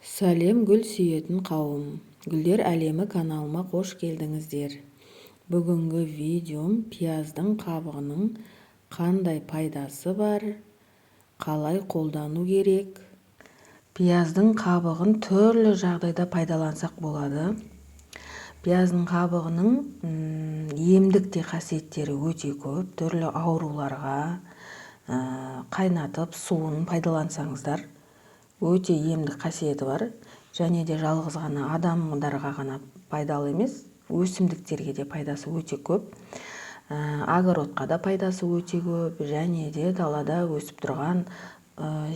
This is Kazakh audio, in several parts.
Сәлем гүл сүйетін қауым. Гүлдер әлемі каналыма қош келдіңіздер. Бүгінгі видеом пияздың қабығының қандай пайдасы бар, қалай қолдану керек. Пияздың қабығын түрлі жағдайда пайдалансақ болады. Пияздың қабығының емдік те қасиеттері өте көп. Түрлі ауруларға қайнатып суын пайдалансаңыздар өте емдік қасиеті бар. Және де жалғыз ғана адамдарға ғана пайдалы емес, өсімдіктерге де пайдасы өте көп. Огородқа да пайдасы өте көп, және де далада өсіп тұрған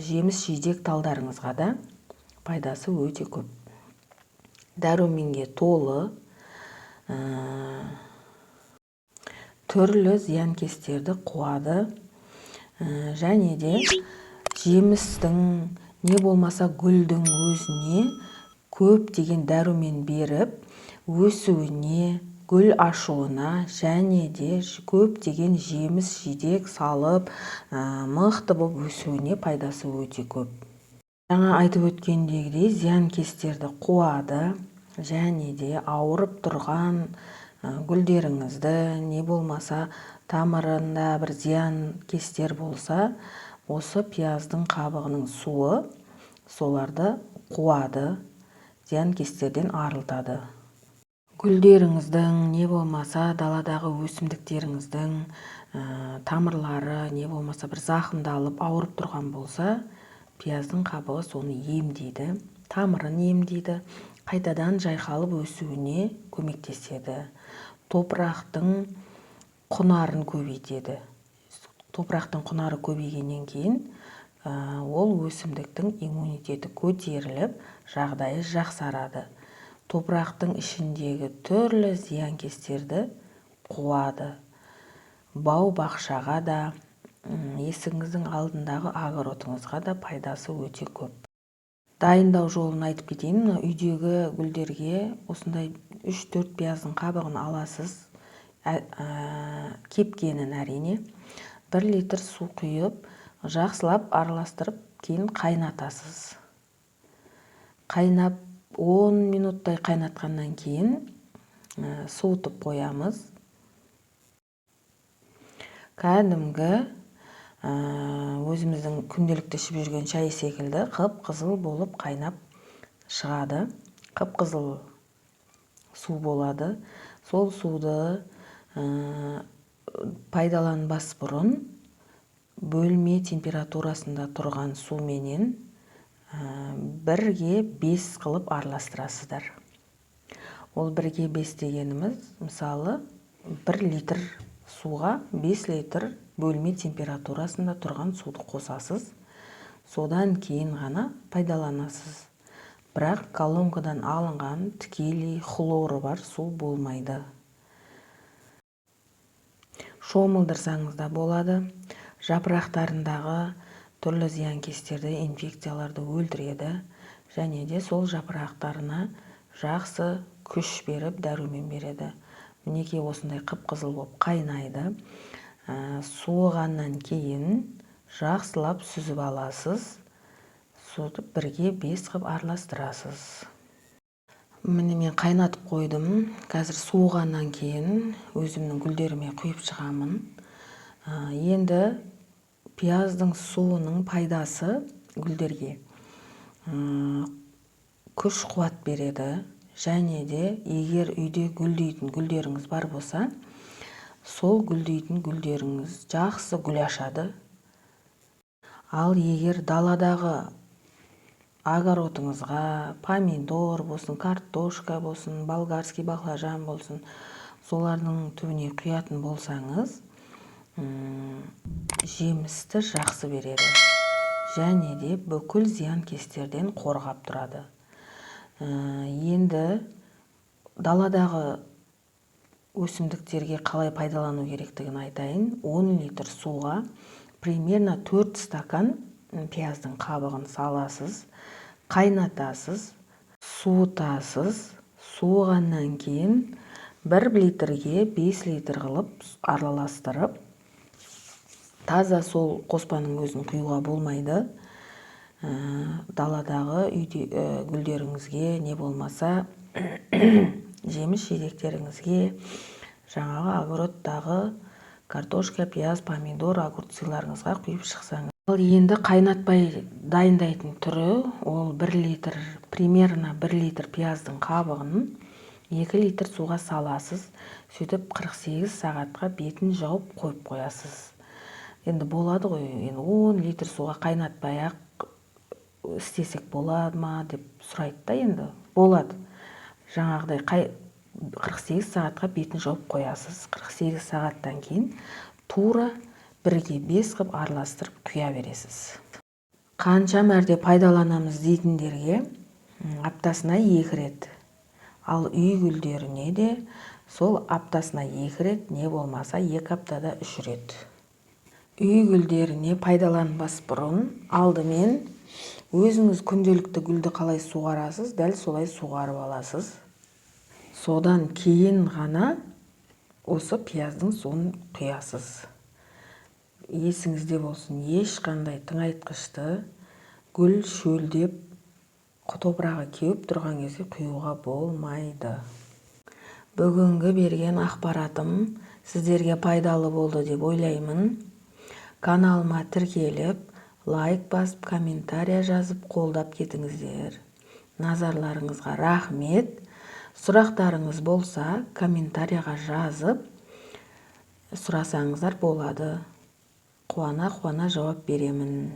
жеміс-жидек талдарыңызға да пайдасы өте көп. Дәруменге толы, түрлі зиянкестерді қуады, және де жемістің не болмаса гүлдің өзіне көптеген дәрумен беріп, өсуіне, гүл ашуына, және де көптеген жеміс-жидек салып, мықты болып өсуіне пайдасы өте көп. Жаңа айтып өткендегідей зиянкестерді қуады, және де ауырып тұрған гүлдеріңізді, не болмаса тамырында бір зиянкестер болса, осы пияздың қабығының суы соларды қуады, зиянкестерден арылтады. Гүлдеріңіздің, не болмаса даладағы өсімдіктеріңіздің тамырлары, не болмаса бір зақымдалып ауырып тұрған болса, пияздың қабығы соны емдейді, тамырын емдейді, қайтадан жайқалып өсуіне көмектеседі. Топырақтың құнарын көбейтеді. Топырақтың құнары көбейгеннен кейін ол өсімдіктің иммунитеті көтеріліп, жағдайы жақсарады. Топырақтың ішіндегі түрлі зиянкестерді қуады. Бау-бақшаға да, есігіңіздің алдындағы огородыңызға да пайдасы өте көп. Дайындау жолын айтып кетейін. Үйдегі гүлдерге осындай 3-4 пияздың қабығын аласыз. Кепкенін әрине. 1 литр су құйып, жақсылап араластырып, кейін қайнатасыз. Қайнап 10 минуттай қайнатқаннан кейін суытып қоямыз. Кәдімгі өзіміздің күнделікті ішіп жүрген шай секілді қып-қызыл болып қайнап шығады. Қып-қызыл су болады. Сол суды пайдаланбас бұрын бөлме температурасында тұрған суменен 1-ге 5 қылып араластырасыздар. Ол 1-ге 5 дегеніміз, мысалы 1 литр суға 5 литр бөлме температурасында тұрған суды қосасыз. Содан кейін ғана пайдаланасыз. Бірақ колонкадан алынған тікелей хлоры бар су болмайды. Шомылдырсаңыз да болады. Жапырақтарындағы түрлі зиянкестерді, инфекцияларды өлтіреді, және де сол жапырақтарына жақсы күш беріп, дәрумен береді. Мінекей осындай қып-қызыл болып қайнайды. Суығаннан кейін жақсылап сүзіп аласыз. Суды 1-ге 5 қып араластырасыз. Міне мен қайнатып қойдым. Қазір суығаннан кейін өзімнің гүлдеріме құйып шығамын. Енді пияздың суының пайдасы гүлдерге күш қуат береді, және де егер үйде гүлдейтін гүлдеріңіз бар болса, сол гүлдейтін гүлдеріңіз жақсы гүл ашады. Ал егер даладағы огородыңызға помидор болсын, картошка болсын, болгарский баклажан болсын, солардың түбіне құятын болсаңыз, жемісті жақсы береді, және де бүкіл зиянкестерден қорғап тұрады. Енді даладағы өсімдіктерге қалай пайдалану керектігін айтайын. 10 литр суға примерно 4 стакан пияздың қабығын саласыз, қайнатасыз, суытасыз. Суығаннан кейін 1 литрге 5 литр қылып араластырып, таза сол қоспаның өзін құюға болмайды. даладағы гүлдеріңізге, не болмаса жеміс жидектеріңізге, жаңағы огородтағы картошка, пияз, помидор, огурцыларыңызға құйып шықсаңыз. Ал енді қайнатпай дайындайтын түрі, ол 1 литр, примерно 1 литр пияздың қабығын 2 литр суға саласыз. Сөйтіп 48 сағатқа бетін жауып қойып қоясыз. Енді болады ғой, 10 литр суға қайнатпай ақ істесек болады ма деп сұрайды да, енді болады. Жаңағыдай 48 сағатқа бетін жауып қоясыз. 48 сағаттан кейін тура 1-ге 5 қып араластырып құя бересіз. Қанша мәрте пайдаланамыз дейтіндерге аптасына 2 рет. Ал үй гүлдеріне де сол аптасына 2 рет, не болмаса 2 аптада 3 рет. Үй гүлдеріне пайдаланбас бұрын алдымен өзіңіз күнделікті гүлді қалай суғарасыз, дәл солай суғарып аласыз. Содан кейін ғана осы пияздың суын құясыз. Есіңізде болсын, ешқандай тыңайтқышты гүл шөлдеп топырағы кеуіп тұрған кезде құюға болмайды. Бүгінгі берген ақпаратым сіздерге пайдалы болды деп ойлаймын. Каналыма тіркеліп, лайк басып, комментария жазып қолдап кетіңіздер. Назарларыңызға рахмет. Сұрақтарыңыз болса, комментарияға жазып сұрасаңыздар болады. Қуана жауап беремін.